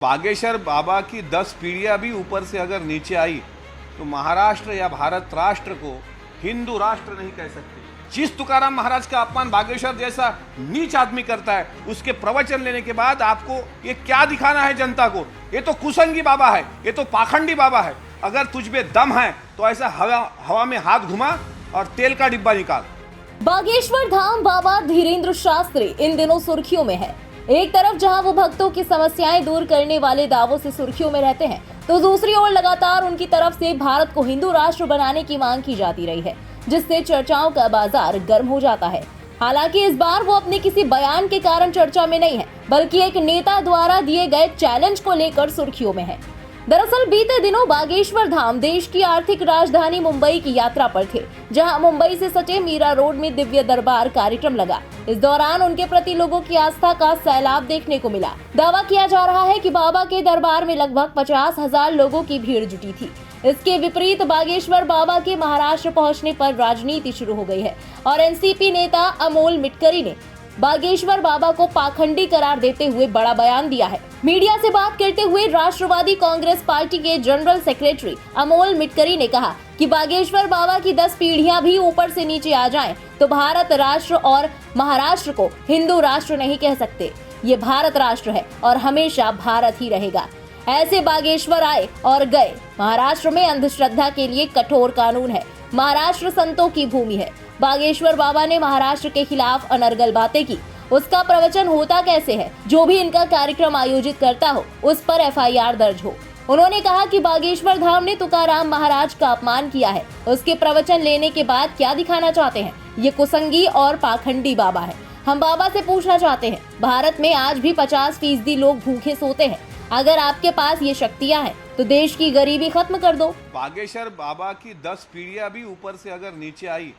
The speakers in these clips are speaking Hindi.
बागेश्वर बाबा की 10 पीढ़ियां भी ऊपर से अगर नीचे आई तो महाराष्ट्र या भारत राष्ट्र को हिंदू राष्ट्र नहीं कह सकते। जिस तुकाराम महाराज का अपमान बागेश्वर जैसा नीच आदमी करता है, उसके प्रवचन लेने के बाद आपको ये क्या दिखाना है जनता को? ये तो कुसंगी बाबा है, ये तो पाखंडी बाबा है। अगर तुझ में दम है तो ऐसा हवा में हाथ घुमा और तेल का डिब्बा निकाल। बागेश्वर धाम बाबा धीरेन्द्र शास्त्री इन दिनों सुर्खियों में है। एक तरफ जहां वो भक्तों की समस्याएं दूर करने वाले दावों से सुर्खियों में रहते हैं, तो दूसरी ओर लगातार उनकी तरफ से भारत को हिंदू राष्ट्र बनाने की मांग की जाती रही है, जिससे चर्चाओं का बाजार गर्म हो जाता है। हालांकि इस बार वो अपने किसी बयान के कारण चर्चा में नहीं है, बल्कि एक नेता द्वारा दिए गए चैलेंज को लेकर सुर्खियों में है। दरअसल बीते दिनों बागेश्वर धाम देश की आर्थिक राजधानी मुंबई की यात्रा पर थे, जहां मुंबई से सटे मीरा रोड में दिव्य दरबार कार्यक्रम लगा। इस दौरान उनके प्रति लोगों की आस्था का सैलाब देखने को मिला। दावा किया जा रहा है कि बाबा के दरबार में लगभग 50,000 लोगों की भीड़ जुटी थी। इसके विपरीत बागेश्वर बाबा के महाराष्ट्र पहुंचने पर राजनीति शुरू हो गई है और एनसीपी नेता अमोल मिटकरी ने बागेश्वर बाबा को पाखंडी करार देते हुए बड़ा बयान दिया है। मीडिया से बात करते हुए राष्ट्रवादी कांग्रेस पार्टी के जनरल सेक्रेटरी अमोल मिटकरी ने कहा कि बागेश्वर बाबा की 10 पीढ़ियां भी ऊपर से नीचे आ जाएं तो भारत राष्ट्र और महाराष्ट्र को हिंदू राष्ट्र नहीं कह सकते। ये भारत राष्ट्र है और हमेशा भारत ही रहेगा। ऐसे बागेश्वर आए और गए। महाराष्ट्र में अंधश्रद्धा के लिए कठोर कानून है। महाराष्ट्र संतों की भूमि है। बागेश्वर बाबा ने महाराष्ट्र के खिलाफ अनर्गल बातें की। उसका प्रवचन होता कैसे है? जो भी इनका कार्यक्रम आयोजित करता हो उस पर एफआईआर दर्ज हो। उन्होंने कहा कि बागेश्वर धाम ने तुकाराम महाराज का अपमान किया है। उसके प्रवचन लेने के बाद क्या दिखाना चाहते हैं? ये कुसंगी और पाखंडी बाबा है। हम बाबा से पूछना चाहते हैं, भारत में आज भी 50% लोग भूखे सोते हैं। अगर आपके पास ये शक्तियां हैं तो देश की गरीबी खत्म कर दो। बागेश्वर बाबा की 10 पीढ़ियां भी ऊपर से अगर नीचे आई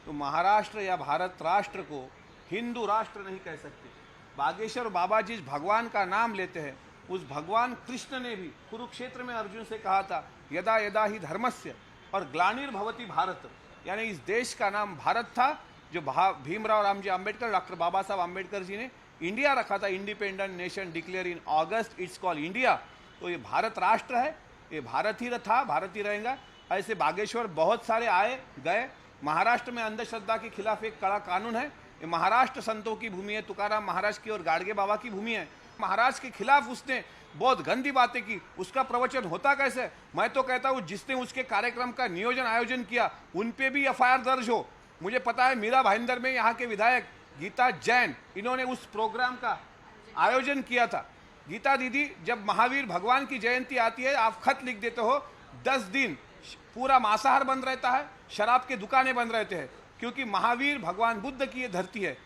तो महाराष्ट्र या भारत राष्ट्र को हिंदू राष्ट्र नहीं कह सकते। बागेश्वर बाबा जिस भगवान का नाम लेते हैं, उस भगवान कृष्ण ने भी कुरुक्षेत्र में अर्जुन से कहा था, यदा यदा ही धर्मस्य और ग्लानिर्भवति भारत, यानी इस देश का नाम भारत था, जो भीमराव रामजी आम्बेडकर, डॉक्टर बाबा साहब आम्बेडकर जी ने इंडिया रखा था, independent nation declare in August, it's call India. तो ये भारत राष्ट्र है, ये भारत ही था, भारत ही रहेगा। ऐसे बागेश्वर बहुत सारे आए गए। महाराष्ट्र में अंधश्रद्धा के खिलाफ एक कड़ा कानून है। ये महाराष्ट्र संतों की भूमि है, तुकाराम महाराज की और गाडगे बाबा की भूमि है। महाराज के खिलाफ उसने बहुत गंदी बातें की। उसका प्रवचन होता कैसे? मैं तो कहता हूँ जिसने उसके कार्यक्रम का नियोजन आयोजन किया उन पे भी एफआईआर दर्ज हो। मुझे पता है मीरा भाईंदर में यहाँ के विधायक गीता जैन, इन्होंने उस प्रोग्राम का आयोजन किया था। गीता दीदी, जब महावीर भगवान की जयंती आती है, आप खत लिख देते हो, 10 दिन पूरा मांसाहार बंद रहता है, शराब के दुकानें बंद रहते हैं, क्योंकि महावीर भगवान बुद्ध की ये धरती है।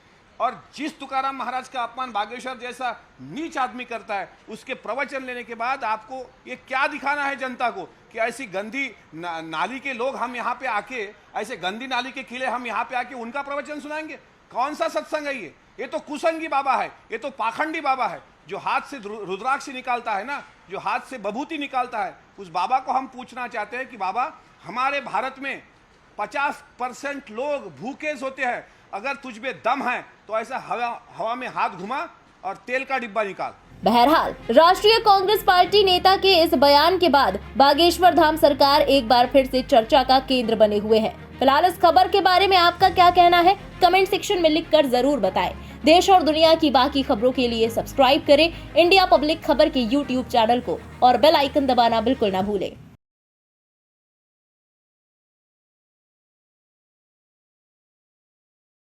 और जिस तुकाराम महाराज का अपमान बागेश्वर जैसा नीच आदमी करता है, उसके प्रवचन लेने के बाद आपको ये क्या दिखाना है जनता को कि ऐसी गंदी नाली के लोग हम यहाँ पे आके, ऐसे गंदी नाली के किले हम यहाँ पे आके उनका प्रवचन सुनाएंगे? कौन सा सत्संग है ये? ये तो कुसंगी बाबा है, ये तो पाखंडी बाबा है। जो हाथ से रुद्राक्ष निकालता है ना, जो हाथ से बभूति निकालता है, उस बाबा को हम पूछना चाहते हैं कि बाबा, हमारे भारत में 50% लोग भूखे सोते हैं। अगर तुझ में दम है तो ऐसा हवा में हाथ घुमा और तेल का डिब्बा निकाल। बहरहाल राष्ट्रीय कांग्रेस पार्टी नेता के इस बयान के बाद बागेश्वर धाम सरकार एक बार फिर से चर्चा का केंद्र बने हुए है। फिलहाल इस खबर के बारे में आपका क्या कहना है? कमेंट सेक्शन में लिखकर जरूर बताएं। देश और दुनिया की बाकी खबरों के लिए सब्सक्राइब करें इंडिया पब्लिक खबर के YouTube चैनल को और बेल आइकन दबाना बिल्कुल ना भूलें।